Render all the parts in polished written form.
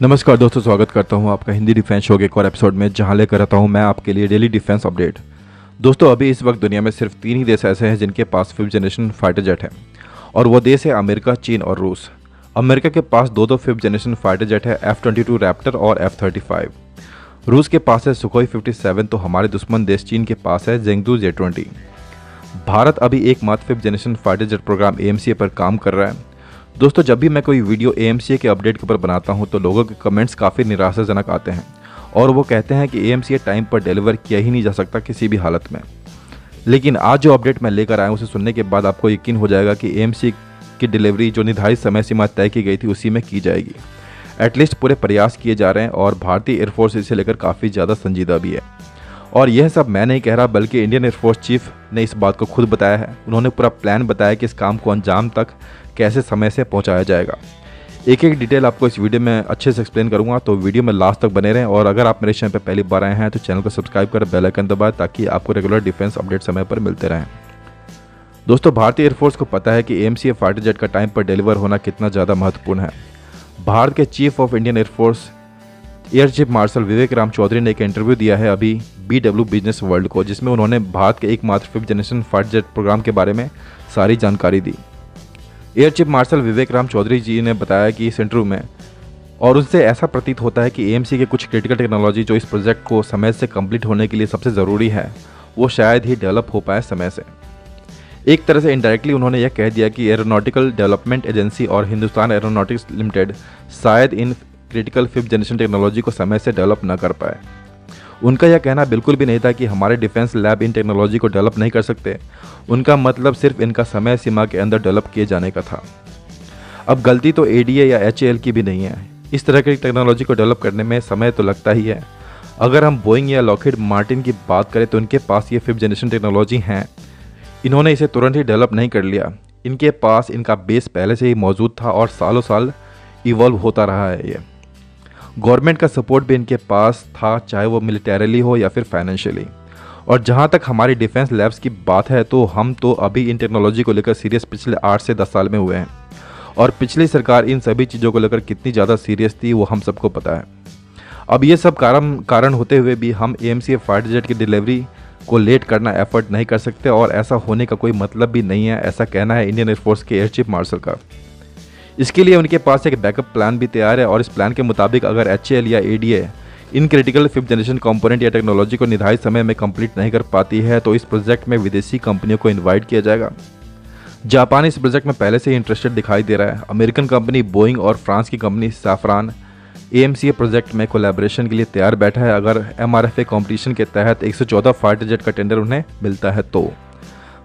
नमस्कार दोस्तों, स्वागत करता हूं आपका हिंदी डिफेंस शो के एक और एपिसोड में, जहां लेकर आता हूं मैं आपके लिए डेली डिफेंस अपडेट। दोस्तों, अभी इस वक्त दुनिया में सिर्फ 3 ही देश ऐसे हैं जिनके पास 5th जनरेशन फाइटर जेट है, और वो देश है अमेरिका, चीन और रूस। अमेरिका के पास दो 5th जनरेशन फाइटर जेट है, F-22 रैप्टर और F-35। रूस के पास है सुखोई 57, तो हमारे दुश्मन देश चीन के पास है जेंगडू J-20। भारत अभी एकमात्र 5th generation fighter jet programme AMCA पर काम कर रहा है। दोस्तों, जब भी मैं कोई वीडियो AMCA के अपडेट के ऊपर बनाता हूं तो लोगों के कमेंट्स काफ़ी निराशाजनक आते हैं और वो कहते हैं कि AMCA टाइम पर डिलीवर किया ही नहीं जा सकता किसी भी हालत में। लेकिन आज जो अपडेट मैं लेकर आया हूं उसे सुनने के बाद आपको यकीन हो जाएगा कि AMCA की डिलीवरी जो निर्धारित समय सीमा तय की गई थी उसी में की जाएगी। एटलीस्ट पूरे प्रयास किए जा रहे हैं और भारतीय एयरफोर्स इसे लेकर काफ़ी ज़्यादा संजीदा भी है। और यह सब मैं नहीं कह रहा, बल्कि इंडियन एयरफोर्स चीफ ने इस बात को खुद बताया है। उन्होंने पूरा प्लान बताया कि इस काम को अंजाम तक कैसे समय से पहुंचाया जाएगा। एक एक डिटेल आपको इस वीडियो में अच्छे से एक्सप्लेन करूंगा, तो वीडियो में लास्ट तक बने रहें। और अगर आप मेरे चैनल पर पहली बार आए हैं तो चैनल को सब्सक्राइब कर बेल आइकन दबाएं ताकि आपको रेगुलर डिफेंस अपडेट समय पर मिलते रहें। दोस्तों, भारतीय एयरफोर्स को पता है कि AMCA फाइटर जेट का टाइम पर डिलीवर होना कितना ज़्यादा महत्वपूर्ण है। भारत के chief of Indian air force air chief marshal Vivek Ram Chaudhary ने एक इंटरव्यू दिया है अभी BW बिजनेस वर्ल्ड को, जिसमें उन्होंने भारत के एकमात्र 5th generation fighter jet programme के बारे में सारी जानकारी दी। Air chief marshal Vivek Ram Chaudhary जी ने बताया कि इस इंटरव्यू में, और उनसे ऐसा प्रतीत होता है कि AMCA के कुछ क्रिटिकल टेक्नोलॉजी जो इस प्रोजेक्ट को समय से कंप्लीट होने के लिए सबसे ज़रूरी है, वो शायद ही डेवलप हो पाए समय से। एक तरह से इनडायरेक्टली उन्होंने यह कह दिया कि एरोनॉटिकल डेवलपमेंट एजेंसी और हिंदुस्तान एरोनॉटिक्स लिमिटेड शायद in critical 5th generation technology को समय से डेवलप न कर पाए। उनका यह कहना बिल्कुल भी नहीं था कि हमारे डिफेंस लैब इन टेक्नोलॉजी को डेवलप नहीं कर सकते। उनका मतलब सिर्फ इनका समय सीमा के अंदर डेवलप किए जाने का था। अब गलती तो ADA या HAL की भी नहीं है। इस तरह की टेक्नोलॉजी को डेवलप करने में समय तो लगता ही है। अगर हम बोइंग या लॉकहीड मार्टिन की बात करें तो इनके पास ये 5th जनरेशन टेक्नोलॉजी हैं। इन्होंने इसे तुरंत ही डेवलप नहीं कर लिया। इनके पास इनका बेस पहले से ही मौजूद था और सालों साल इवॉल्व होता रहा है। ये गवर्नमेंट का सपोर्ट भी इनके पास था, चाहे वो मिलिटरीली हो या फिर फाइनेंशियली। और जहाँ तक हमारी डिफेंस लैब्स की बात है तो हम तो अभी इन टेक्नोलॉजी को लेकर सीरियस पिछले 8 से 10 साल में हुए हैं। और पिछली सरकार इन सभी चीज़ों को लेकर कितनी ज़्यादा सीरियस थी वो हम सबको पता है। अब ये सब कारण होते हुए भी हम AMCA फाइटर जेट की डिलीवरी को लेट करना एफर्ट नहीं कर सकते, और ऐसा होने का कोई मतलब भी नहीं है, ऐसा कहना है इंडियन एयरफोर्स के एयर चीफ मार्शल का। इसके लिए उनके पास एक बैकअप प्लान भी तैयार है, और इस प्लान के मुताबिक अगर HAL या ADA in critical 5th generation component या टेक्नोलॉजी को निर्धारित समय में कंप्लीट नहीं कर पाती है तो इस प्रोजेक्ट में विदेशी कंपनियों को इनवाइट किया जाएगा। जापान इस प्रोजेक्ट में पहले से ही इंटरेस्टेड दिखाई दे रहा है। अमेरिकन कंपनी बोइंग और फ्रांस की कंपनी सैफरान AMCA प्रोजेक्ट में कोलैबोरेशन के लिए तैयार बैठा है अगर MRFA कंपटीशन के तहत 114 फाइटर जेट का टेंडर उन्हें मिलता है तो।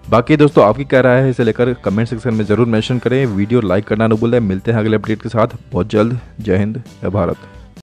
बाकी दोस्तों, आपकी क्या राय है इसे लेकर कमेंट सेक्शन में ज़रूर मेंशन करें। वीडियो लाइक करना न भूलें। मिलते हैं अगले अपडेट के साथ बहुत जल्द। जय हिंद, जय भारत।